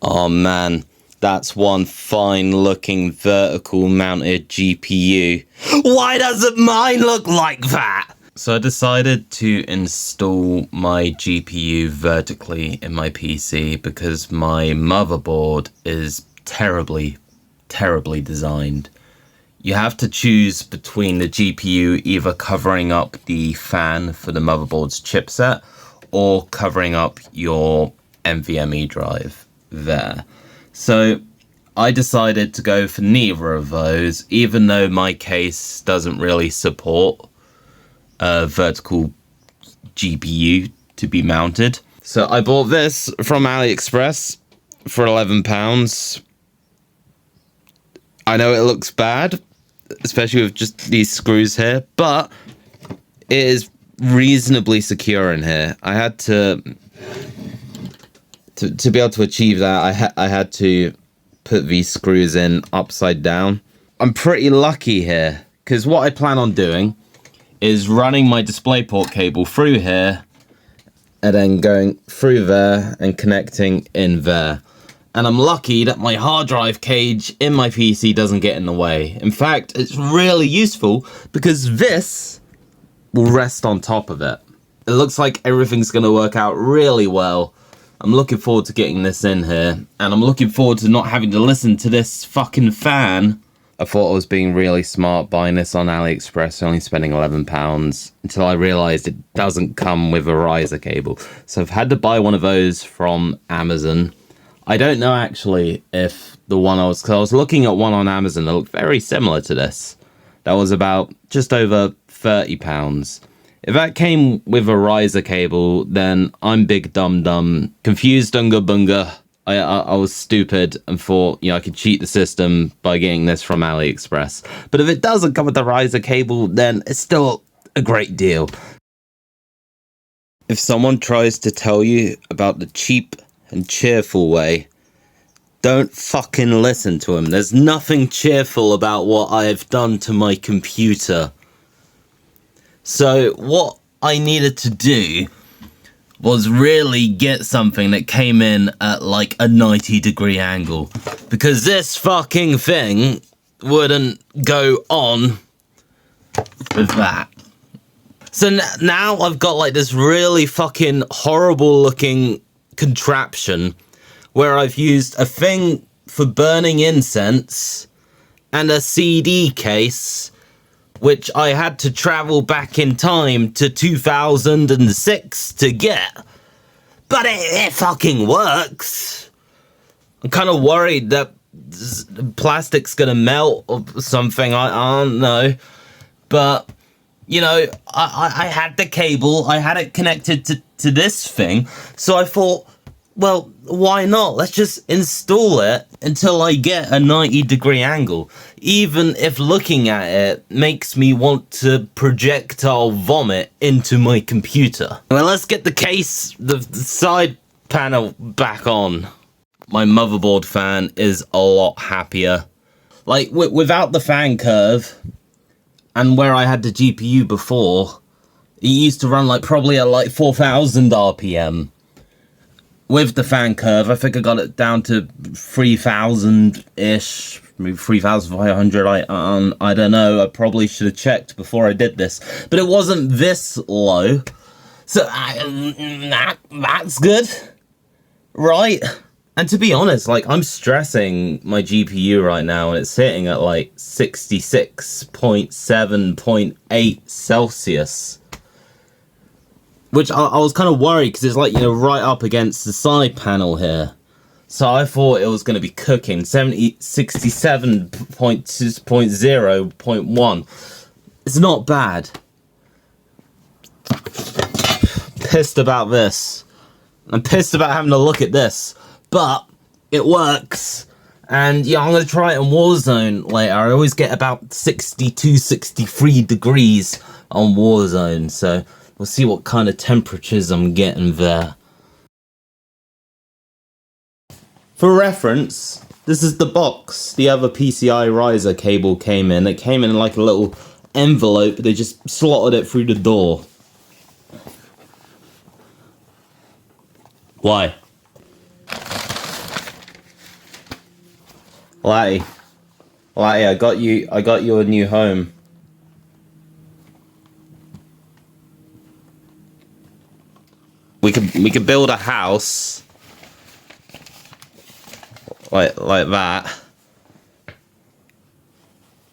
Oh man, that's one fine looking vertical mounted GPU. Why doesn't mine look like that? So I decided to install my GPU vertically in my PC because my motherboard is terribly designed. You have to choose between the GPU either covering up the fan for the motherboard's chipset or covering up your NVMe drive there. So I decided to go for neither of those, even though my case doesn't really support a vertical GPU to be mounted. So I bought this from AliExpress for £11. I know it looks bad, especially with just these screws here, but it is reasonably secure in here. I had to be able to achieve that, I had to put these screws in upside down. I'm pretty lucky here, because what I plan on doing is running my DisplayPort cable through here, and then going through there and connecting in there. And I'm lucky that my hard drive cage in my PC doesn't get in the way. In fact, it's really useful because this will rest on top of it. It looks like everything's gonna work out really well. I'm looking forward to getting this in here, and I'm looking forward to not having to listen to this fucking fan. I thought I was being really smart buying this on AliExpress, only spending £11, until I realized it doesn't come with a riser cable. So I've had to buy one of those from Amazon. I don't know actually if the one cause I was looking at one on Amazon that looked very similar to this. That was about just over £30. If that came with a riser cable, then I'm big dumb, confused unga bunga. I was stupid and thought, I could cheat the system by getting this from AliExpress. But if it doesn't come with the riser cable, then it's still a great deal. If someone tries to tell you about the cheap and cheerful way, don't fucking listen to him. There's nothing cheerful about what I've done to my computer. So what I needed to do was really get something that came in at like a 90-degree angle, because this fucking thing wouldn't go on with that. So now I've got like this really fucking horrible looking contraption where I've used a thing for burning incense and a CD case, which I had to travel back in time to 2006 to get. But it fucking works. I'm kind of worried that plastic's gonna melt or something, I don't know. But, I had the cable, I had it connected to this thing, so I thought, well, why not? Let's just install it until I get a 90-degree angle. Even if looking at it makes me want to projectile vomit into my computer. Well, let's get the case, the side panel back on. My motherboard fan is a lot happier. Like, without the fan curve, and where I had the GPU before, it used to run probably at 4,000 RPM. With the fan curve, I think I got it down to 3,000-ish, maybe 3,500, I don't know, I probably should have checked before I did this, but it wasn't this low, so that's good, right? And to be honest, I'm stressing my GPU right now, and it's sitting at 66.7.8 Celsius. Which I was kind of worried, because it's right up against the side panel here. So I thought it was going to be cooking. 67.0.1. It's not bad. Pissed about this. I'm pissed about having to look at this. But it works. And yeah, I'm going to try it in Warzone later. I always get about 62, 63 degrees on Warzone. So we'll see what kind of temperatures I'm getting there. For reference, this is the box the other PCI riser cable came in. It came in like a little envelope. They just slotted it through the door. Why? Latty, I got you a new home. We could build a house like that.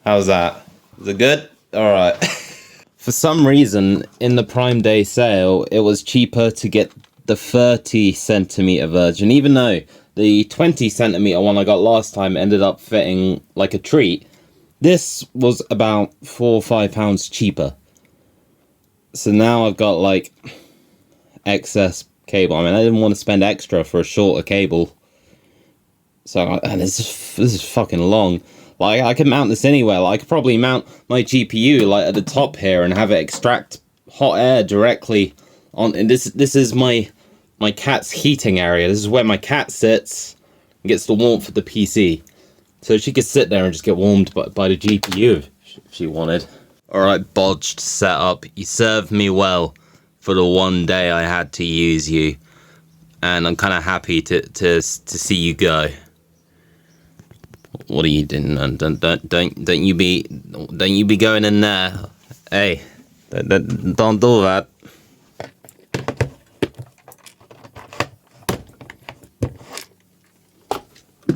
How's that? Is it good? All right. For some reason, in the Prime Day sale, it was cheaper to get the 30cm version, even though the 20cm one I got last time ended up fitting like a treat. This was about £4 or £5 cheaper. So now I've got like excess cable. I mean, I didn't want to spend extra for a shorter cable. So, and this is fucking long. Like, I could mount this anywhere. Like, I could probably mount my GPU like at the top here and have it extract hot air directly on. And this is my cat's heating area. This is where my cat sits and gets the warmth of the PC. So she could sit there and just get warmed by the GPU if she wanted. Alright, bodged setup. You served me well for the one day I had to use you. And I'm kind of happy to see you go. What are you doing? Don't you be going in there. Hey, don't do that.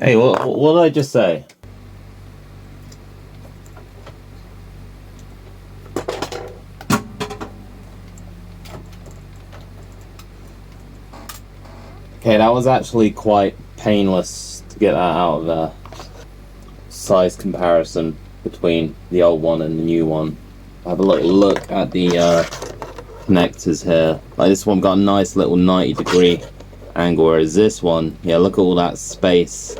Hey, what did I just say? Okay, that was actually quite painless to get that out of there. Size comparison between the old one and the new one. Have a look at the connectors here. Like, this one got a nice little 90-degree angle, whereas this one, yeah, look at all that space,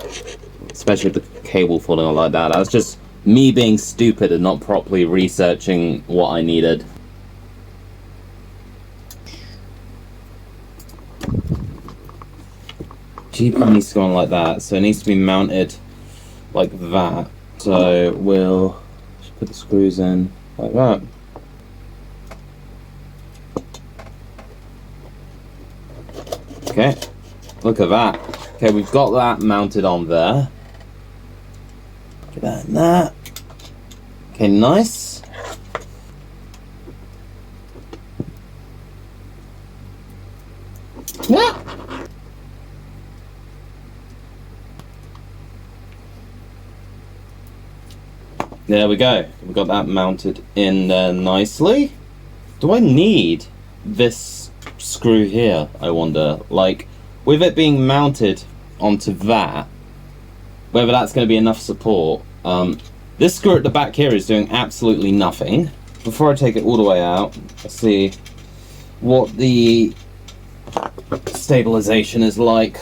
especially with the cable falling on like that. That was just me being stupid and not properly researching what I needed. GPU needs to go on like that, so it needs to be mounted like that. So we'll just put the screws in like that. Okay, look at that. Okay, we've got that mounted on there. Get that in there. Okay, nice. Yeah. There we go. We've got that mounted in there nicely. Do I need this screw here, I wonder? Like, with it being mounted onto that, whether that's going to be enough support. This screw at the back here is doing absolutely nothing. Before I take it all the way out, let's see what the stabilization is like.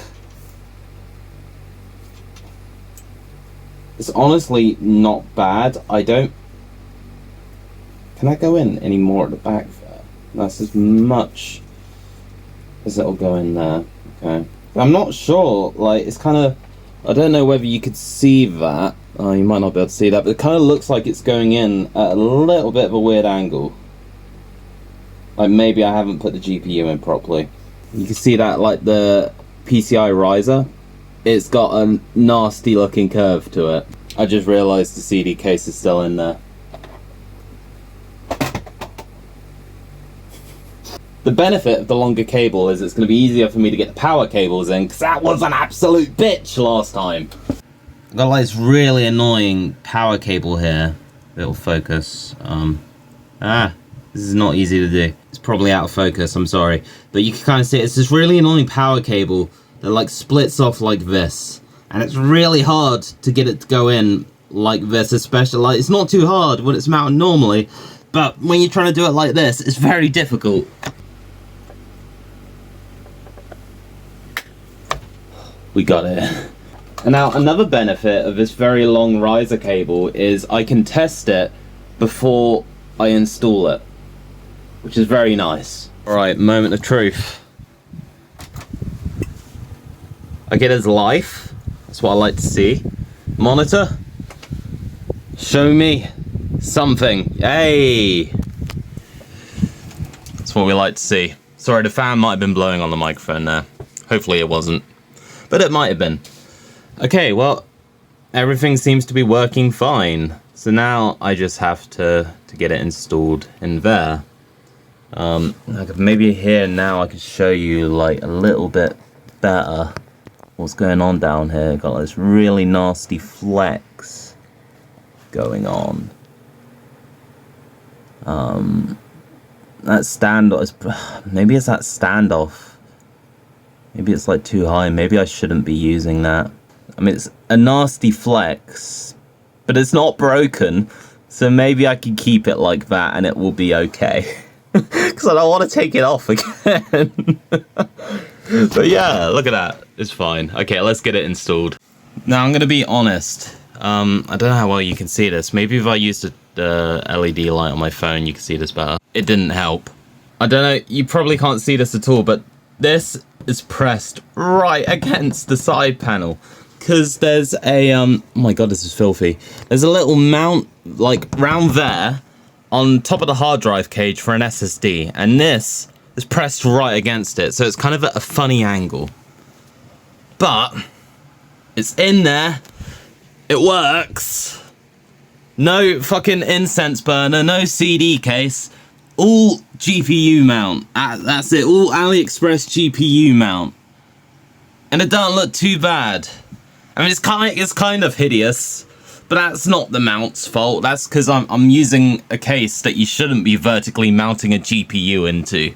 It's honestly not bad. Can I go in any more at the back there? That's as much as it'll go in there. Okay. I'm not sure, like, it's kind of, I don't know whether you could see that. Oh, you might not be able to see that, but it kind of looks like it's going in at a little bit of a weird angle. Like, maybe I haven't put the GPU in properly. You can see that, like, the PCI riser, it's got a nasty looking curve to it. I just realised the CD case is still in there. The benefit of the longer cable is it's going to be easier for me to get the power cables in, because that was an absolute bitch last time. I've got like this really annoying power cable here. It'll focus. This is not easy to do. It's probably out of focus, I'm sorry. But you can kind of see it's this really annoying power cable that like splits off like this. And it's really hard to get it to go in like this, especially, like, it's not too hard when it's mounted normally, but when you're trying to do it like this, it's very difficult. We got it. And now another benefit of this very long riser cable is I can test it before I install it, which is very nice. Alright, moment of truth. I get his life. That's what I like to see. Monitor, show me something. Hey! That's what we like to see. Sorry, the fan might have been blowing on the microphone there. Hopefully it wasn't. But it might have been. Okay, well, everything seems to be working fine. So now I just have to get it installed in there. Maybe here now I could show you like a little bit better what's going on down here. Got this really nasty flex going on. That standoff is, maybe it's that standoff. Maybe it's like too high. Maybe I shouldn't be using that. I mean, it's a nasty flex, but it's not broken. So maybe I can keep it like that and it will be okay. Because I don't want to take it off again. But yeah, look at that. It's fine. Okay, let's get it installed. Now, I'm going to be honest. I don't know how well you can see this. Maybe if I used the LED light on my phone, you can see this better. It didn't help. I don't know. You probably can't see this at all, but this is pressed right against the side panel. Because there's a, oh my god, this is filthy. There's a little mount, like, round there, on top of the hard drive cage for an SSD. And this is pressed right against it. So it's kind of at a funny angle. But it's in there. It works. No fucking incense burner, no CD case. All GPU mount. That's it, all AliExpress GPU mount. And it doesn't look too bad. I mean, it's kind of hideous, but that's not the mount's fault. That's because I'm using a case that you shouldn't be vertically mounting a GPU into.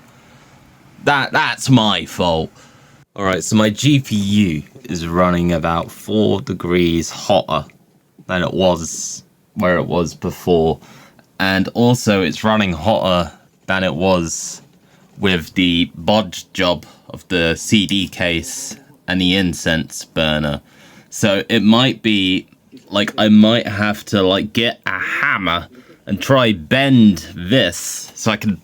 That's my fault. Alright, so my GPU is running about 4 degrees hotter than it was where it was before. And also it's running hotter than it was with the bodge job of the CD case and the incense burner. So it might be like I might have to like get a hammer and try bend this so I can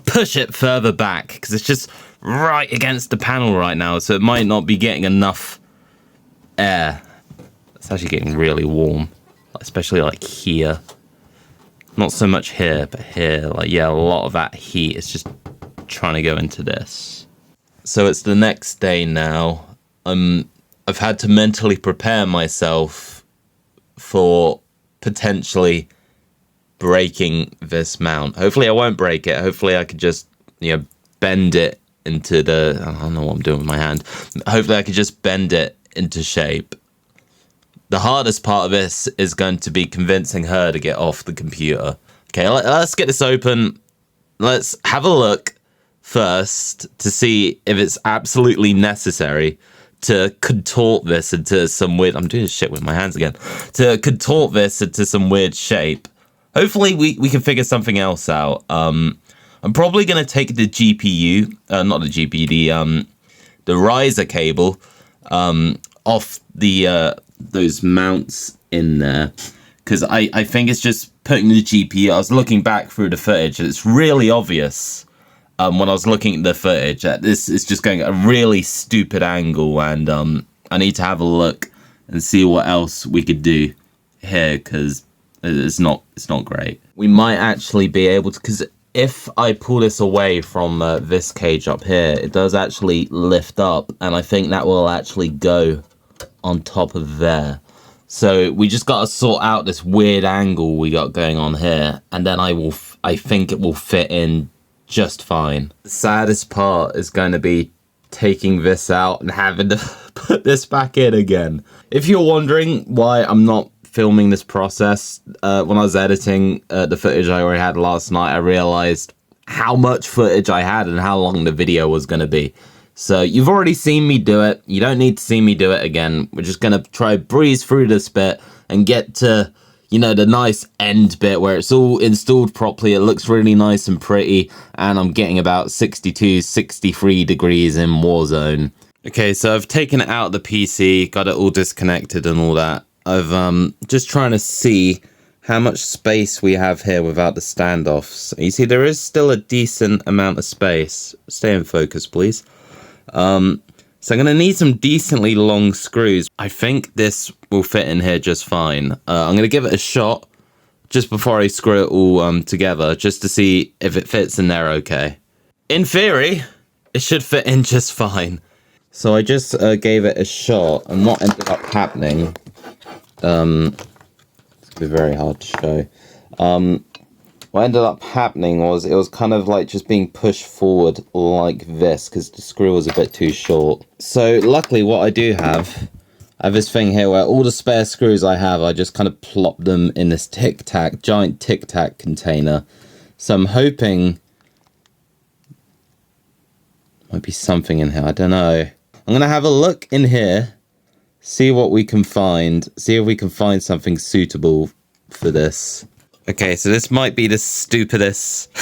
push it further back, because it's just right against the panel right now, so it might not be getting enough air. It's actually getting really warm, especially like here. Not so much here, but here, like, yeah, a lot of that heat is just trying to go into this. So it's the next day now. I've had to mentally prepare myself for potentially breaking this mount. Hopefully I won't break it. Hopefully I could just, you know, bend it into the, I don't know what I'm doing with my hand. Hopefully I could just bend it into shape. The hardest part of this is going to be convincing her to get off the computer. Okay, let's get this open. Let's have a look first to see if it's absolutely necessary to contort this into some weird, I'm doing shit with my hands again, to contort this into some weird shape. Hopefully we can figure something else out. I'm probably going to take the GPU, not the GPU, the riser cable off the those mounts in there, because I think it's just putting the GPU. I was looking back through the footage and it's really obvious when I was looking at the footage that this is just going at a really stupid angle, and I need to have a look and see what else we could do here, because it's not great. We might actually be able to, because if I pull this away from this cage up here, it does actually lift up, and I think that will actually go on top of there. So we just got to sort out this weird angle we got going on here, and then I think it will fit in just fine. The saddest part is going to be taking this out and having to put this back in again. If you're wondering why I'm not filming this process, when I was editing the footage I already had last night, I realized how much footage I had and how long the video was going to be. So you've already seen me do it. You don't need to see me do it again. We're just going to try breeze through this bit and get to, you know, the nice end bit where it's all installed properly. It looks really nice and pretty. And I'm getting about 62, 63 degrees in Warzone. Okay, so I've taken it out of the PC, got it all disconnected and all that. I've just trying to see how much space we have here without the standoffs. You see, there is still a decent amount of space. Stay in focus, please. So I'm going to need some decently long screws. I think this will fit in here just fine. I'm going to give it a shot just before I screw it all together, just to see if it fits in there okay. In theory, it should fit in just fine. So I just gave it a shot, and what ended up happening It's gonna be very hard to show. What ended up happening was it was kind of like just being pushed forward like this because the screw was a bit too short. So luckily what I do have, I have this thing here where all the spare screws I have, I just kind of plop them in this giant Tic Tac container. So I'm hoping might be something in here, I don't know. I'm gonna have a look in here, see what we can find, see if we can find something suitable for this. Okay, so this might be the stupidest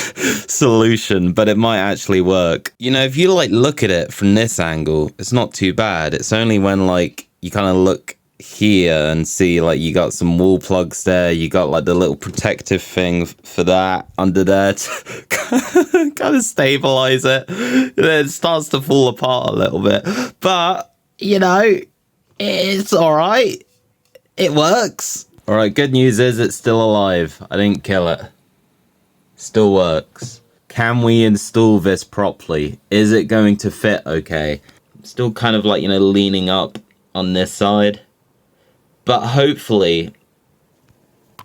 solution, but it might actually work. You know, if you like look at it from this angle, it's not too bad. It's only when like you kind of look here and see like you got some wall plugs there, you got like the little protective thing for that under there to kind of stabilize it. And then it starts to fall apart a little bit. But, you know, it's alright. It works. Alright, good news is it's still alive. I didn't kill it. Still works. Can we install this properly? Is it going to fit okay? Still kind of like, you know, leaning up on this side. But hopefully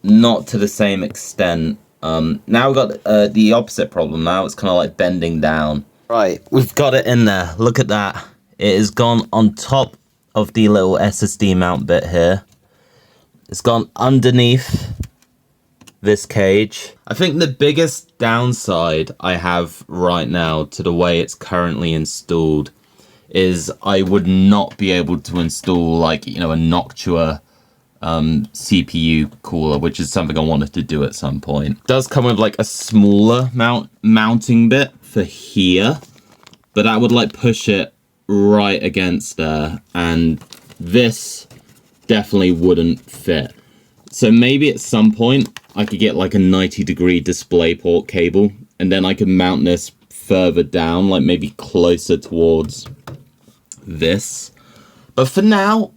not to the same extent. Now we've got the opposite problem. Now it's kind of like bending down. Right, we've got it in there. Look at that. It has gone on top of the little SSD mount bit here. It's gone underneath this cage. I think the biggest downside I have right now to the way it's currently installed is I would not be able to install like, you know, a Noctua CPU cooler, which is something I wanted to do at some point. It does come with like a smaller mounting bit for here, but that would like push it right against there, and this definitely wouldn't fit. So maybe at some point I could get like a 90-degree DisplayPort cable, and then I could mount this further down, like maybe closer towards this. But for now,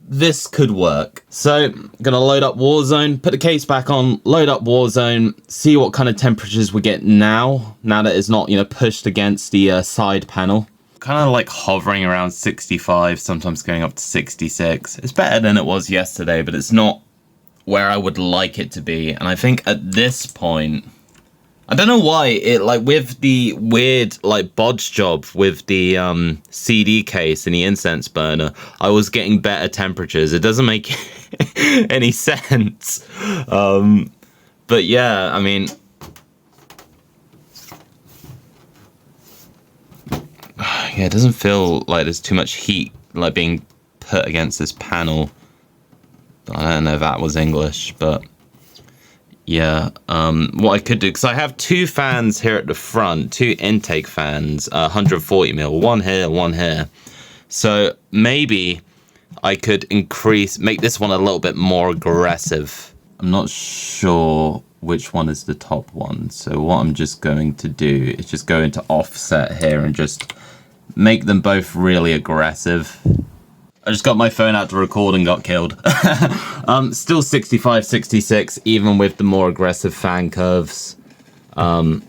this could work. So I'm gonna load up Warzone, put the case back on, load up Warzone, see what kind of temperatures we get now that it's not, you know, pushed against the side panel. Kind of like hovering around 65, sometimes going up to 66. It's better than it was yesterday, but it's not where I would like it to be. And I think at this point, I don't know why, it like with the weird like bodge job with the CD case and the incense burner, I was getting better temperatures. It doesn't make any sense. But yeah, I mean, yeah, it doesn't feel like there's too much heat like being put against this panel. I don't know if that was English, but yeah, what I could do, because I have two fans here at the front, two intake fans, 140 mil, one here, one here. So maybe I could make this one a little bit more aggressive. I'm not sure which one is the top one. So what I'm just going to do is just go into offset here and just make them both really aggressive. I just got my phone out to record and got killed. Still 65, 66, even with the more aggressive fan curves. And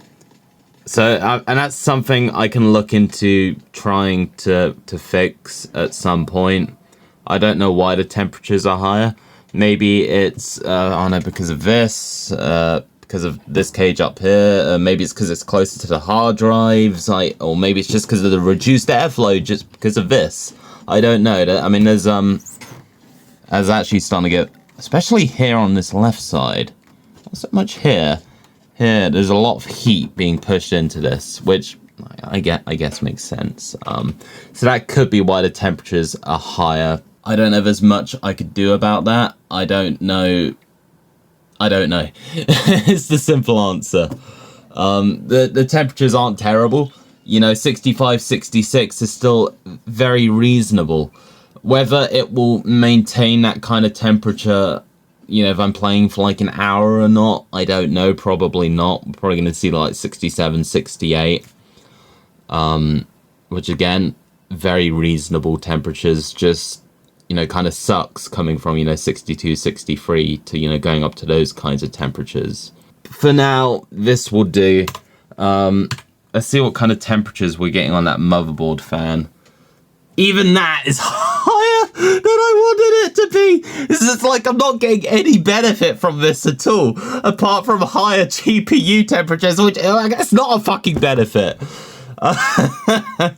that's something I can look into trying to fix at some point. I don't know why the temperatures are higher. Maybe it's, I don't know, because of this, because of this cage up here. Maybe it's because it's closer to the hard drives, or maybe it's just because of the reduced airflow, just because of this. I don't know. I mean, there's actually starting to get, especially here on this left side, not so much here. Here, there's a lot of heat being pushed into this, which I guess makes sense. So that could be why the temperatures are higher. I don't know if there's much I could do about that. I don't know. It's the simple answer. The temperatures aren't terrible. You know, 65, 66 is still very reasonable. Whether it will maintain that kind of temperature, you know, if I'm playing for like an hour or not, I don't know. Probably not. We're probably going to see like 67, 68. Which again, very reasonable temperatures. Just, you know, kind of sucks coming from, you know, 62, 63 to, you know, going up to those kinds of temperatures. For now, this will do. Let's see what kind of temperatures we're getting on that motherboard fan. Even that is higher than I wanted it to be. me? This is like I'm not getting any benefit from this at all, apart from higher GPU temperatures, which I guess not a fucking benefit. I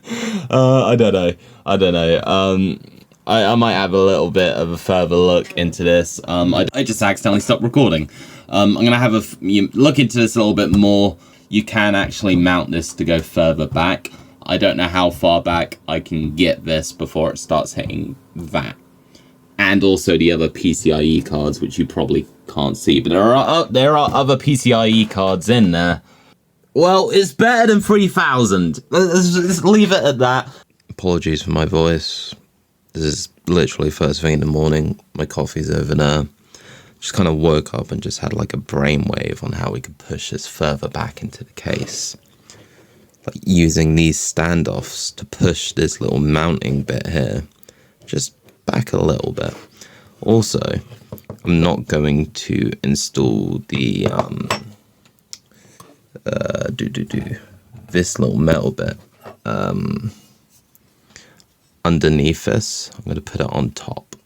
don't know. I might have a little bit of a further look into this. I just accidentally stopped recording. I'm gonna have you look into this a little bit more. You can actually mount this to go further back. I don't know how far back I can get this before it starts hitting that. And also the other PCIe cards, which you probably can't see, but there are other PCIe cards in there. Well, it's better than 3000. Let's just leave it at that. Apologies for my voice. This is literally first thing in the morning. My coffee's over there. Just kind of woke up and just had like a brainwave on how we could push this further back into the case. Like using these standoffs to push this little mounting bit here. Just back a little bit. Also, I'm not going to install the this little metal bit underneath this. I'm going to put it on top,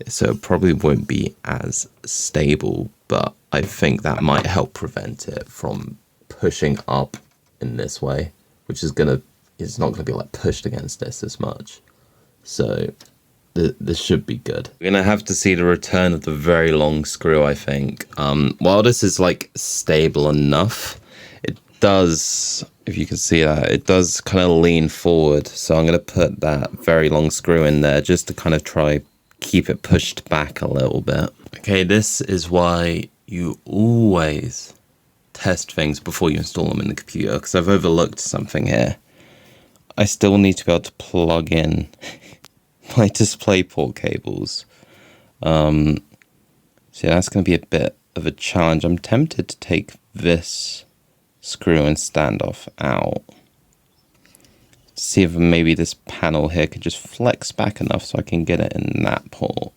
so it probably won't be as stable, but I think that might help prevent it from pushing up in this way, which is it's not going to be like pushed against this as much. So this should be good. We're going to have to see the return of the very long screw, I think. While this is like stable enough, it does, if you can see that, it does kind of lean forward. So I'm going to put that very long screw in there just to kind of try keep it pushed back a little bit. Okay, this is why you always test things before you install them in the computer, because I've overlooked something here. I still need to be able to plug in my DisplayPort cables. So that's going to be a bit of a challenge. I'm tempted to take this screw and standoff out. See if maybe this panel here can just flex back enough so I can get it in that port.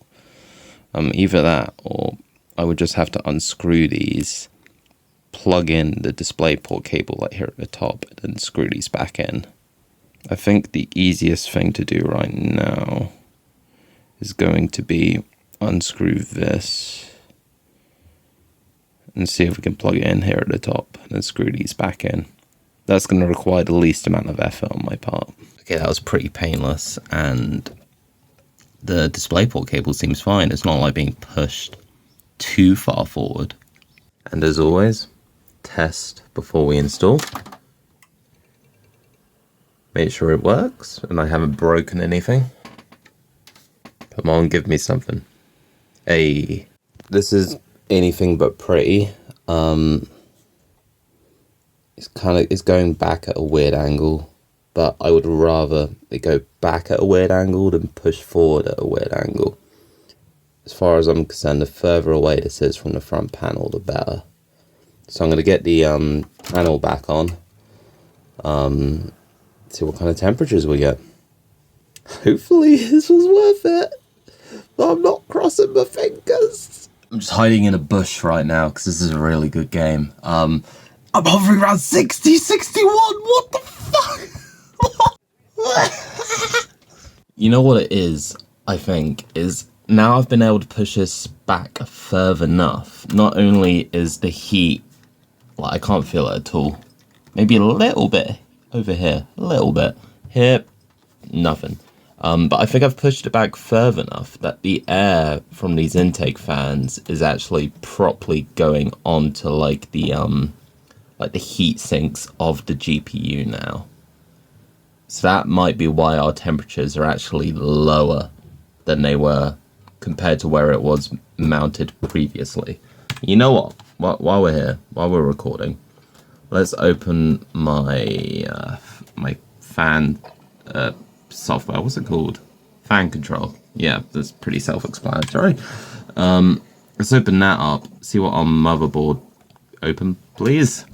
Either that, or I would just have to unscrew these, plug in the DisplayPort cable like here at the top, and then screw these back in. I think the easiest thing to do right now is going to be unscrew this and see if we can plug it in here at the top and then screw these back in. That's going to require the least amount of effort on my part. Okay, that was pretty painless, and the DisplayPort cable seems fine. It's not like being pushed too far forward. And as always, test before we install. Make sure it works and I haven't broken anything. Come on, give me something. Hey, this is anything but pretty. It's going back at a weird angle, but I would rather it go back at a weird angle than push forward at a weird angle. As far as I'm concerned, the further away this is from the front panel, the better. So I'm going to get the panel back on. See what kind of temperatures we get. Hopefully this was worth it, but I'm not crossing my fingers. I'm just hiding in a bush right now because this is a really good game. I'm hovering around 60, 61. What the fuck? You know what it is, I think, is now I've been able to push this back further enough. Not only is the heat, like, I can't feel it at all. Maybe a little bit over here, a little bit. Here, nothing. But I think I've pushed it back further enough that the air from these intake fans is actually properly going onto like the heat sinks of the GPU now. So that might be why our temperatures are actually lower than they were compared to where it was mounted previously. You know what? While we're here, while we're recording, let's open my my fan software. What's it called? Fan control. Yeah, that's pretty self-explanatory. Let's open that up. See what our motherboard. Open, please.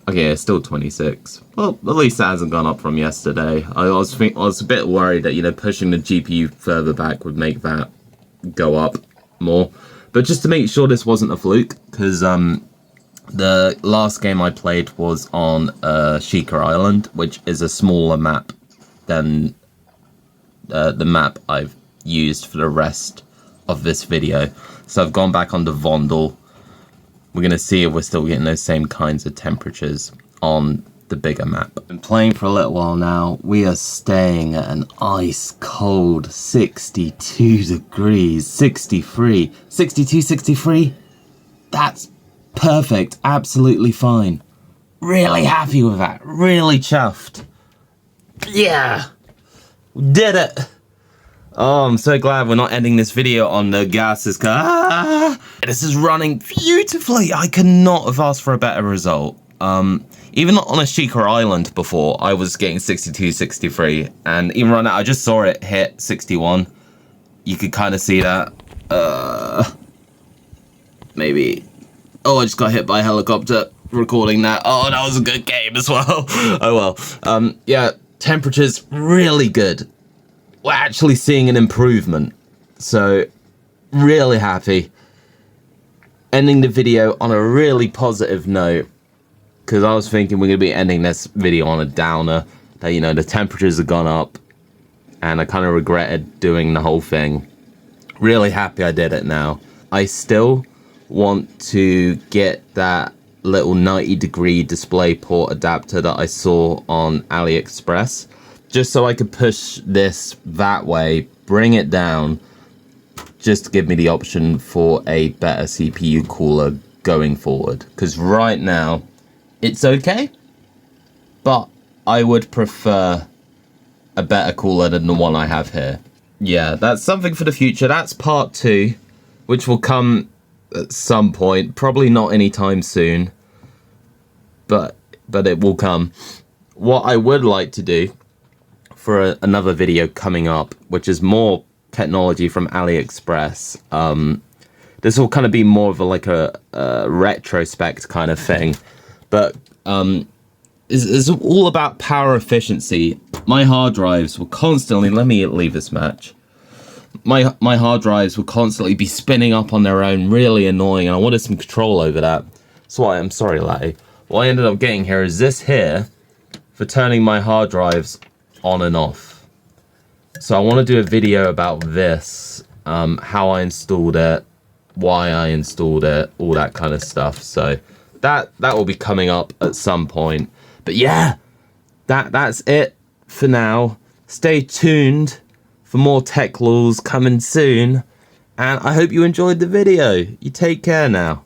Okay, it's still 26. Well, at least that hasn't gone up from yesterday. I was a bit worried that, you know, pushing the GPU further back would make that go up more. But just to make sure this wasn't a fluke, because the last game I played was on Sheikah Island, which is a smaller map than the map I've used for the rest of this video. So I've gone back onto Vondel. We're going to see if we're still getting those same kinds of temperatures on the bigger map. Been playing for a little while now. We are staying at an ice cold 62 degrees, 63, 62, 63. That's perfect, absolutely fine. Really happy with that, really chuffed. Yeah, we did it. Oh, I'm so glad we're not ending this video on the gases. This is running beautifully. I could not have asked for a better result. Even on a Sheikah Island before, I was getting 62, 63, and even right now, I just saw it hit 61. You could kind of see that. Maybe. Oh, I just got hit by a helicopter recording that. Oh, that was a good game as well. Oh well. Yeah, temperature's really good. We're actually seeing an improvement, so really happy. Ending the video on a really positive note, because I was thinking we're going to be ending this video on a downer, that, you know, the temperatures have gone up, and I kind of regretted doing the whole thing. Really happy I did it now. I still want to get that little 90-degree display port adapter that I saw on AliExpress, just so I could push this that way, bring it down, just to give me the option for a better CPU cooler going forward. Because right now, it's okay, but I would prefer a better cooler than the one I have here. Yeah, that's something for the future. That's part 2, which will come at some point, probably not anytime soon, but it will come. What I would like to do for another video coming up, which is more technology from AliExpress. This will kind of be more of a retrospect kind of thing, but it's all about power efficiency. My hard drives will constantly, let me leave this match. My hard drives will constantly be spinning up on their own, really annoying, and I wanted some control over that. So I'm sorry, Laddie. What I ended up getting here is this here for turning my hard drives on and off. So I want to do a video about this, how I installed it, why I installed it, all that kind of stuff. So that will be coming up at some point. But yeah, that's it for now. Stay tuned for more TechLawls coming soon, and I hope you enjoyed the video. You take care now.